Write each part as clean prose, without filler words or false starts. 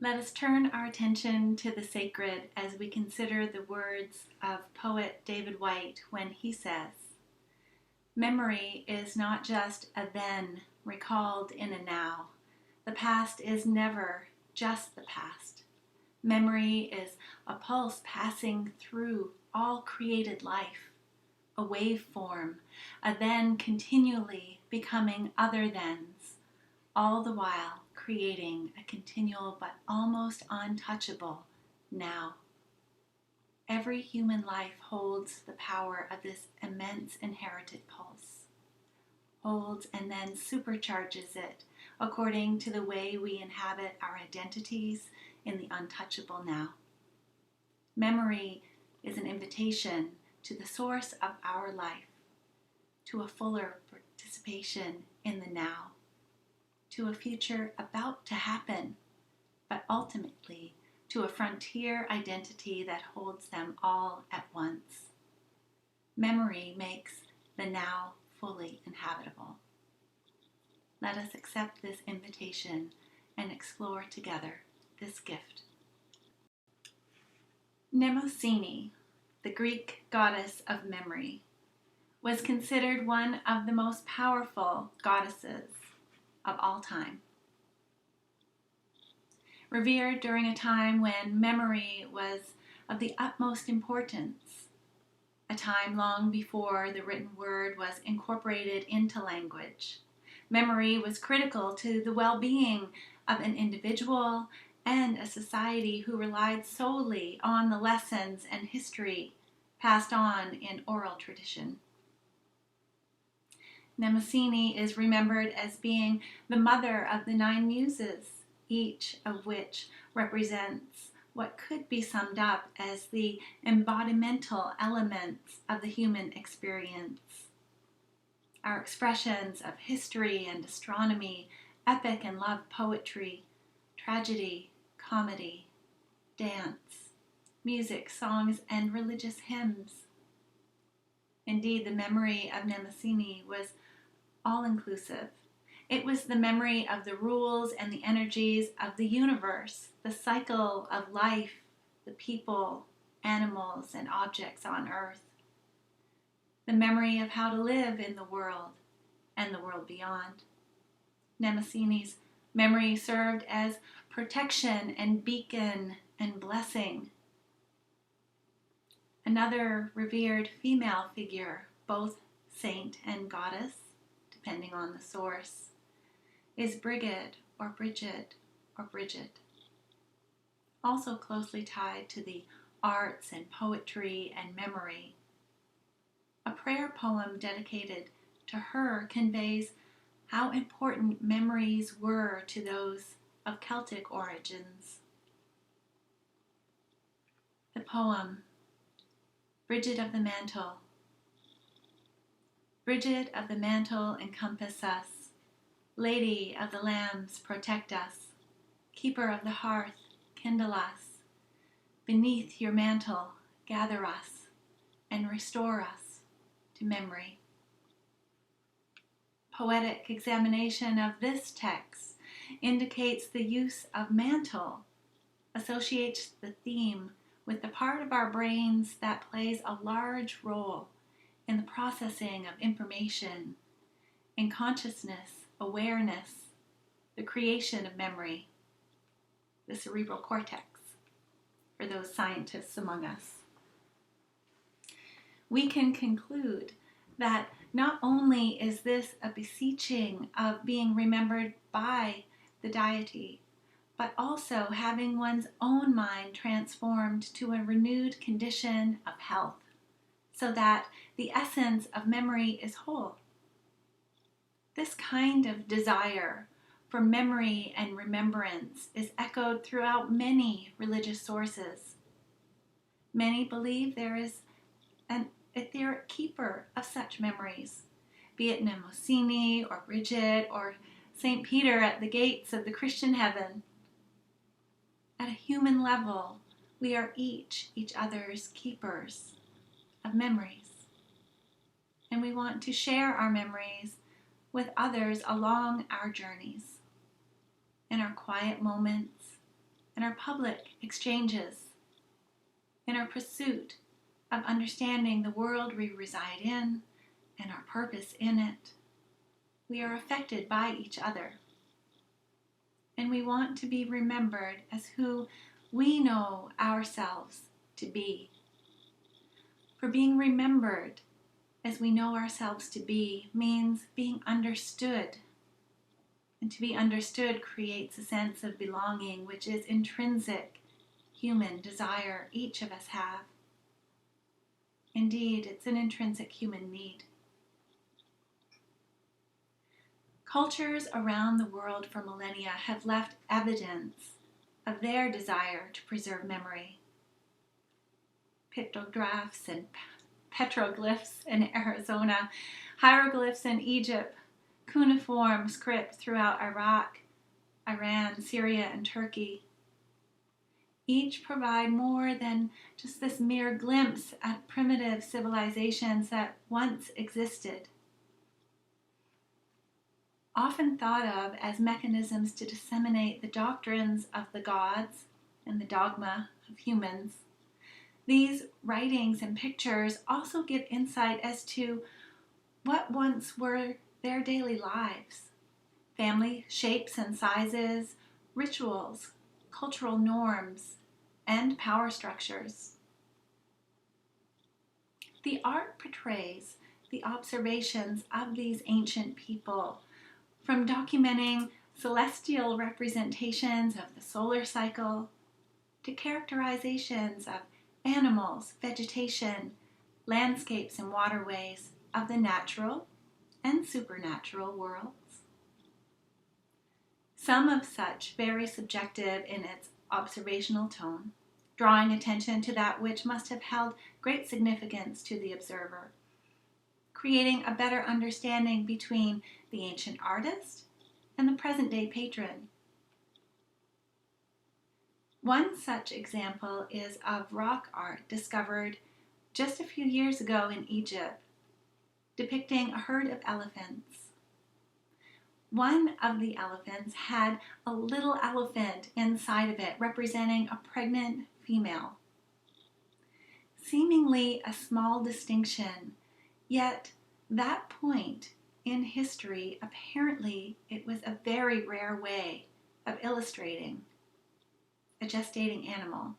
Let us turn our attention to the sacred as we consider the words of poet David Whyte when he says, "Memory is not just a then recalled in a now. The past is never just the past. Memory is a pulse passing through all created life, a waveform, a then continually becoming other thens, all the while creating a continual but almost untouchable now." Every human life holds the power of this immense inherited pulse, holds and then supercharges it according to the way we inhabit our identities in the untouchable now. Memory is an invitation to the source of our life, to a fuller participation in the now, to a future about to happen, but ultimately to a frontier identity that holds them all at once. Memory makes the now fully inhabitable. Let us accept this invitation and explore together this gift. Mnemosyne, the Greek goddess of memory, was considered one of the most powerful goddesses of all time. Revered during a time when memory was of the utmost importance, a time long before the written word was incorporated into language. Memory was critical to the well-being of an individual and a society who relied solely on the lessons and history passed on in oral tradition. Mnemosyne is remembered as being the mother of the 9 muses, each of which represents what could be summed up as the embodimental elements of the human experience. Our expressions of history and astronomy, epic and love poetry, tragedy, comedy, dance, music, songs, and religious hymns. Indeed, the memory of Mnemosyne was all-inclusive. It was the memory of the rules and the energies of the universe, the cycle of life, the people, animals, and objects on earth. The memory of how to live in the world and the world beyond. Mnemosyne's memory served as protection and beacon and blessing. Another revered female figure, both saint and goddess, depending on the source, is Brigid or Bridget or Bridget, also closely tied to the arts and poetry and memory. A prayer poem dedicated to her conveys how important memories were to those of Celtic origins. The poem, Brigid of the Mantle. Brigid of the Mantle, encompass us. Lady of the Lambs, protect us. Keeper of the hearth, kindle us. Beneath your mantle, gather us and restore us to memory. Poetic examination of this text indicates the use of mantle, associates the theme with the part of our brains that plays a large role in the processing of information, in consciousness, awareness, the creation of memory, the cerebral cortex, for those scientists among us. We can conclude that not only is this a beseeching of being remembered by the deity, but also having one's own mind transformed to a renewed condition of health, so that the essence of memory is whole. This kind of desire for memory and remembrance is echoed throughout many religious sources. Many believe there is an etheric keeper of such memories, be it Mnemosyne or Bridget or St. Peter at the gates of the Christian heaven. At a human level, we are each other's keepers of memories. And we want to share our memories with others along our journeys, in our quiet moments, in our public exchanges, in our pursuit of understanding the world we reside in and our purpose in it. We are affected by each other. And we want to be remembered as who we know ourselves to be. For being remembered as we know ourselves to be means being understood. And to be understood creates a sense of belonging, which is intrinsic human desire each of us have. Indeed, it's an intrinsic human need. Cultures around the world for millennia have left evidence of their desire to preserve memory. Pictographs and petroglyphs in Arizona, hieroglyphs in Egypt, cuneiform script throughout Iraq, Iran, Syria, and Turkey. Each provide more than just this mere glimpse at primitive civilizations that once existed. Often thought of as mechanisms to disseminate the doctrines of the gods and the dogma of humans, these writings and pictures also give insight as to what once were their daily lives, family shapes and sizes, rituals, cultural norms, and power structures. The art portrays the observations of these ancient people, from documenting celestial representations of the solar cycle to characterizations of animals, vegetation, landscapes, and waterways of the natural and supernatural worlds. Some of such very subjective in its observational tone, drawing attention to that which must have held great significance to the observer, creating a better understanding between the ancient artist and the present-day patron. One such example is of rock art discovered just a few years ago in Egypt, depicting a herd of elephants. One of the elephants had a little elephant inside of it, representing a pregnant female. Seemingly a small distinction, yet that point in history, apparently it was a very rare way of illustrating a gestating animal.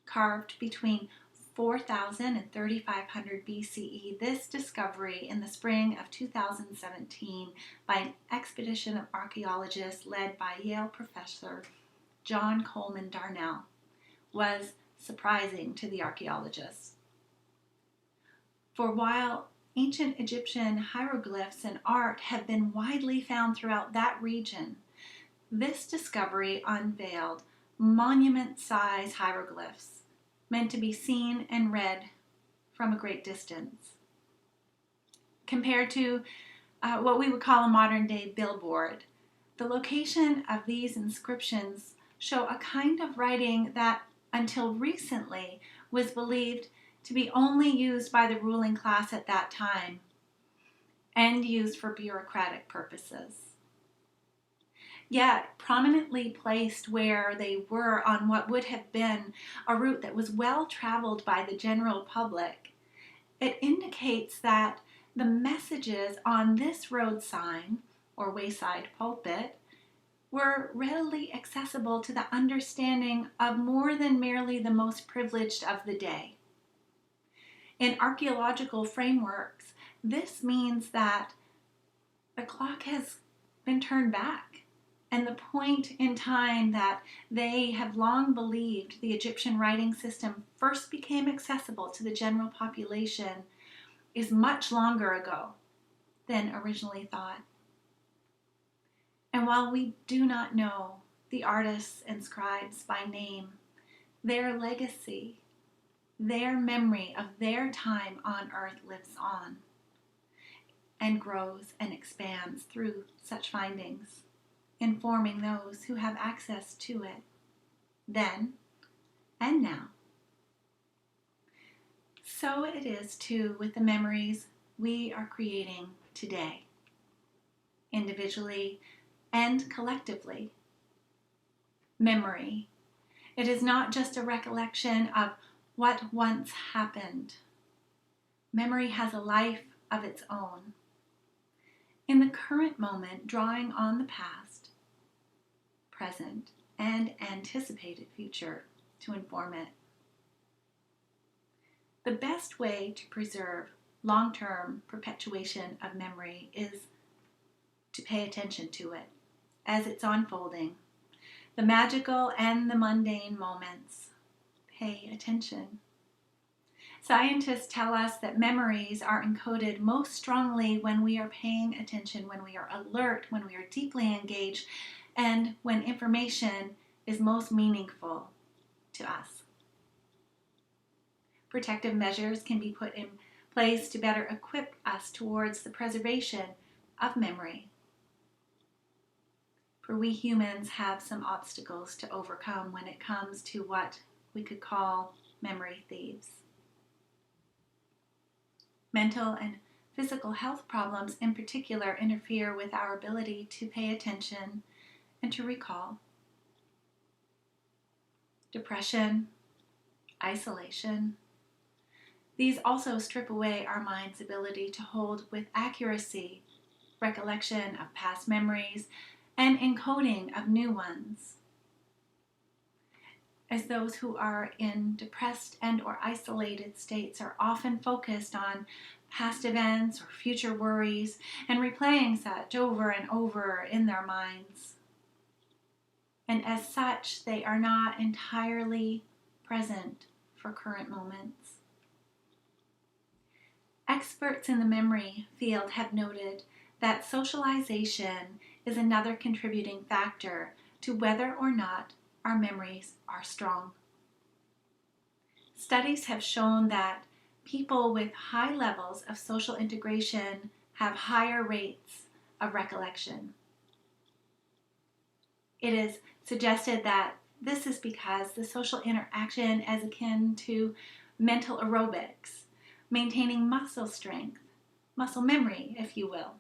Carved between 4000 and 3500 BCE, this discovery in the spring of 2017 by an expedition of archaeologists led by Yale professor John Coleman Darnell was surprising to the archaeologists. For while ancient Egyptian hieroglyphs and art have been widely found throughout that region, this discovery unveiled monument-size hieroglyphs meant to be seen and read from a great distance. Compared to what we would call a modern-day billboard, the location of these inscriptions show a kind of writing that, until recently, was believed to be only used by the ruling class at that time and used for bureaucratic purposes. Yet, prominently placed where they were on what would have been a route that was well traveled by the general public, it indicates that the messages on this road sign or wayside pulpit were readily accessible to the understanding of more than merely the most privileged of the day. In archaeological frameworks, this means that the clock has been turned back. And the point in time that they have long believed the Egyptian writing system first became accessible to the general population is much longer ago than originally thought. And while we do not know the artists and scribes by name, their legacy, their memory of their time on earth lives on and grows and expands through such findings, informing those who have access to it, then and now. So it is too with the memories we are creating today, individually and collectively. memory. It is not just a recollection of what once happened. Memory has a life of its own. In the current moment, drawing on the past, present, and anticipated future to inform it. The best way to preserve long-term perpetuation of memory is to pay attention to it as it's unfolding. The magical and the mundane moments. Pay attention. Scientists tell us that memories are encoded most strongly when we are paying attention, when we are alert, when we are deeply engaged, and when information is most meaningful to us. Protective measures can be put in place to better equip us towards the preservation of memory. For we humans have some obstacles to overcome when it comes to what we could call memory thieves. Mental and physical health problems in particular interfere with our ability to pay attention and to recall. Depression, isolation. These also strip away our mind's ability to hold with accuracy recollection of past memories and encoding of new ones. As those who are in depressed and or isolated states are often focused on past events or future worries and replaying such over and over in their minds. And as such, they are not entirely present for current moments. Experts in the memory field have noted that socialization is another contributing factor to whether or not our memories are strong. Studies have shown that people with high levels of social integration have higher rates of recollection. It is suggested that this is because the social interaction is akin to mental aerobics, maintaining muscle strength, muscle memory, if you will.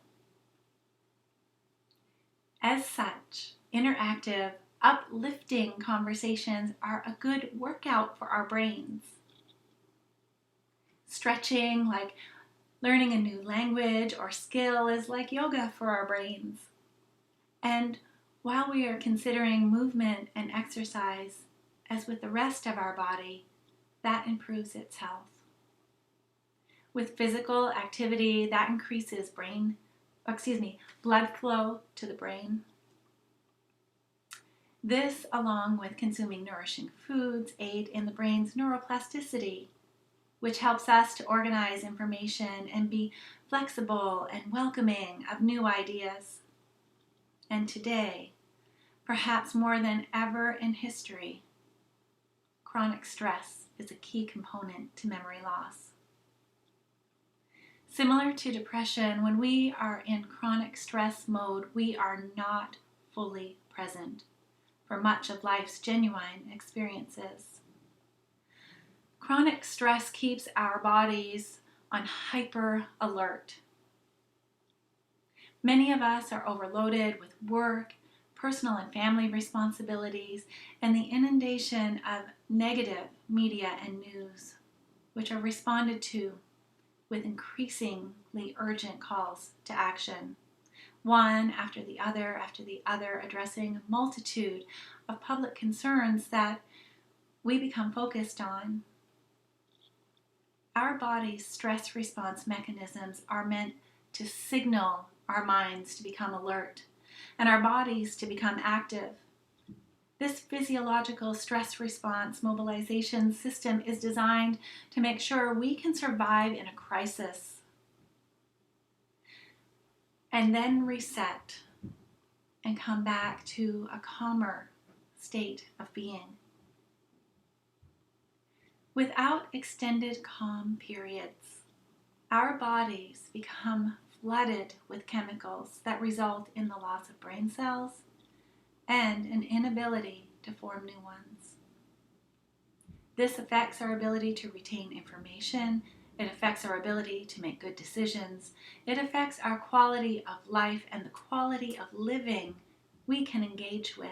As such, interactive, uplifting conversations are a good workout for our brains. Stretching, like learning a new language or skill, is like yoga for our brains. And while we are considering movement and exercise, as with the rest of our body, that improves its health. With physical activity, that increases blood flow to the brain. This, along with consuming nourishing foods, aid in the brain's neuroplasticity, which helps us to organize information and be flexible and welcoming of new ideas. And today, perhaps more than ever in history, chronic stress is a key component to memory loss. Similar to depression, when we are in chronic stress mode, we are not fully present for much of life's genuine experiences. Chronic stress keeps our bodies on hyper alert. Many of us are overloaded with work, personal and family responsibilities, and the inundation of negative media and news, which are responded to with increasingly urgent calls to action, one after the other, addressing a multitude of public concerns that we become focused on. Our body's stress response mechanisms are meant to signal our minds to become alert and our bodies to become active. This physiological stress response mobilization system is designed to make sure we can survive in a crisis and then reset and come back to a calmer state of being. Without extended calm periods, our bodies become flooded with chemicals that result in the loss of brain cells and an inability to form new ones. This affects our ability to retain information. It affects our ability to make good decisions. It affects our quality of life and the quality of living we can engage with.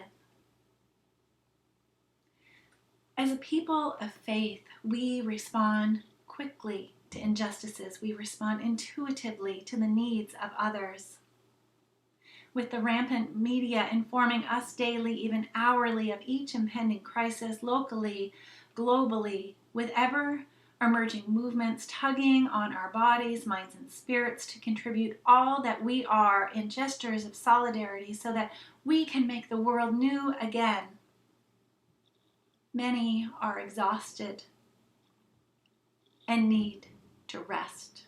As a people of faith, we respond quickly to injustices. We respond intuitively to the needs of others. With the rampant media informing us daily, even hourly, of each impending crisis, locally, globally, with ever emerging movements tugging on our bodies, minds, and spirits to contribute all that we are in gestures of solidarity so that we can make the world new again. Many are exhausted and need to rest.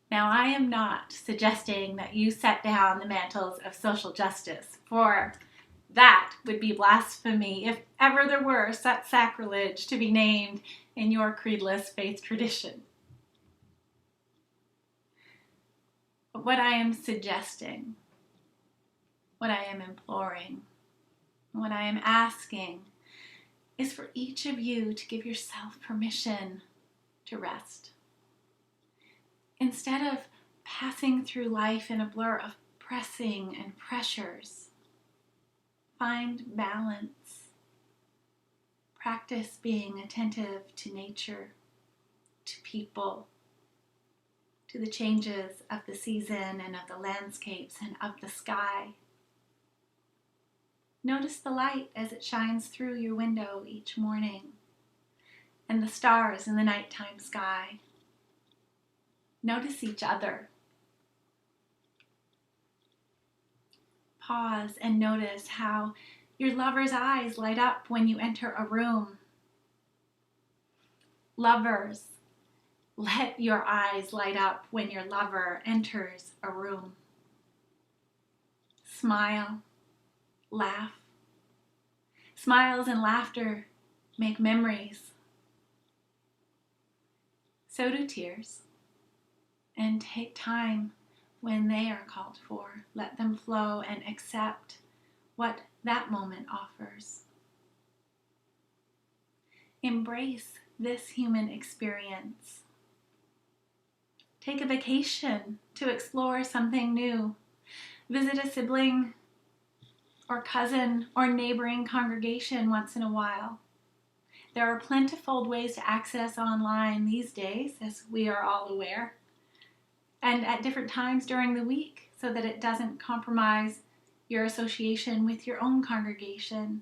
Now, I am not suggesting that you set down the mantles of social justice, for that would be blasphemy if ever there were such sacrilege to be named in your creedless faith tradition. But what I am suggesting, what I am imploring, what I am asking is for each of you to give yourself permission to rest. Instead of passing through life in a blur of pressing and pressures, find balance. Practice being attentive to nature, to people, to the changes of the season and of the landscapes and of the sky. Notice the light as it shines through your window each morning, and the stars in the nighttime sky. Notice each other. Pause and notice how your lover's eyes light up when you enter a room. Lovers, let your eyes light up when your lover enters a room. Smile, laugh. Smiles and laughter make memories. So do tears. And take time when they are called for. Let them flow and accept what that moment offers. Embrace this human experience. Take a vacation to explore something new. Visit a sibling or cousin or neighboring congregation once in a while. There are plentiful ways to access online these days, as we are all aware, and at different times during the week so that it doesn't compromise your association with your own congregation.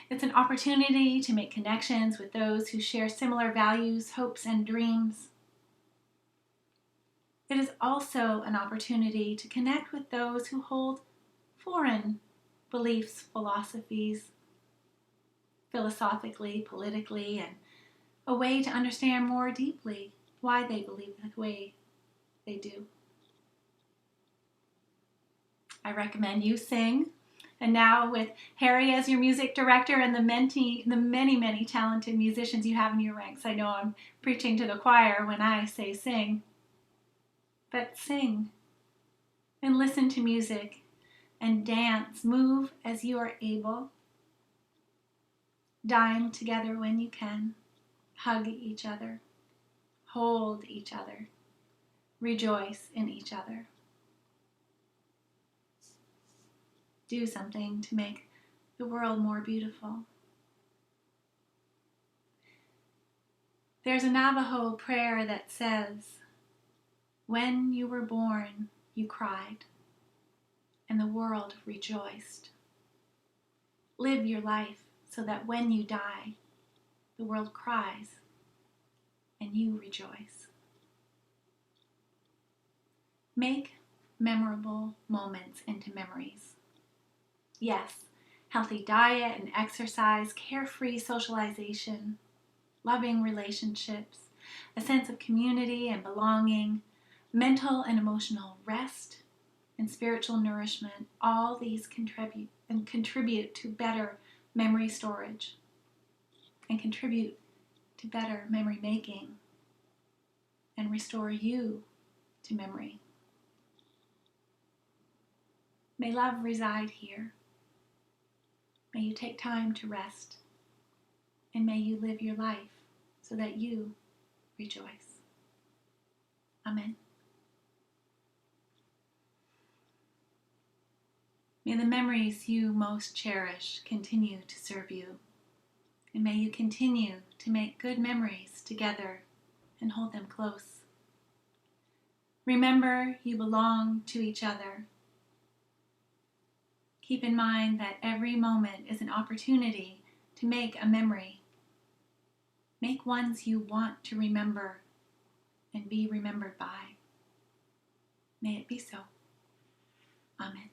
It's an opportunity to make connections with those who share similar values, hopes, and dreams. It is also an opportunity to connect with those who hold foreign beliefs, philosophies, philosophically, politically, and a way to understand more deeply why they believe the way they do. I recommend you sing. And now with Harry as your music director and the many talented musicians you have in your ranks, I know I'm preaching to the choir when I say sing. But sing and listen to music and dance, move as you are able. Dine together when you can. Hug each other. Hold each other. Rejoice in each other. Do something to make the world more beautiful. There's a Navajo prayer that says, "When you were born, you cried, and the world rejoiced. Live your life so that when you die, the world cries, and you rejoice." Make memorable moments into memories. Yes, healthy diet and exercise, carefree socialization, loving relationships, a sense of community and belonging, mental and emotional rest, and spiritual nourishment, all these contribute to better memory storage and contribute to better memory making and restore you to memory. May love reside here. May you take time to rest, and may you live your life so that you rejoice. Amen. May the memories you most cherish continue to serve you. And may you continue to make good memories together and hold them close. Remember, you belong to each other. Keep in mind that every moment is an opportunity to make a memory. Make ones you want to remember and be remembered by. May it be so. Amen.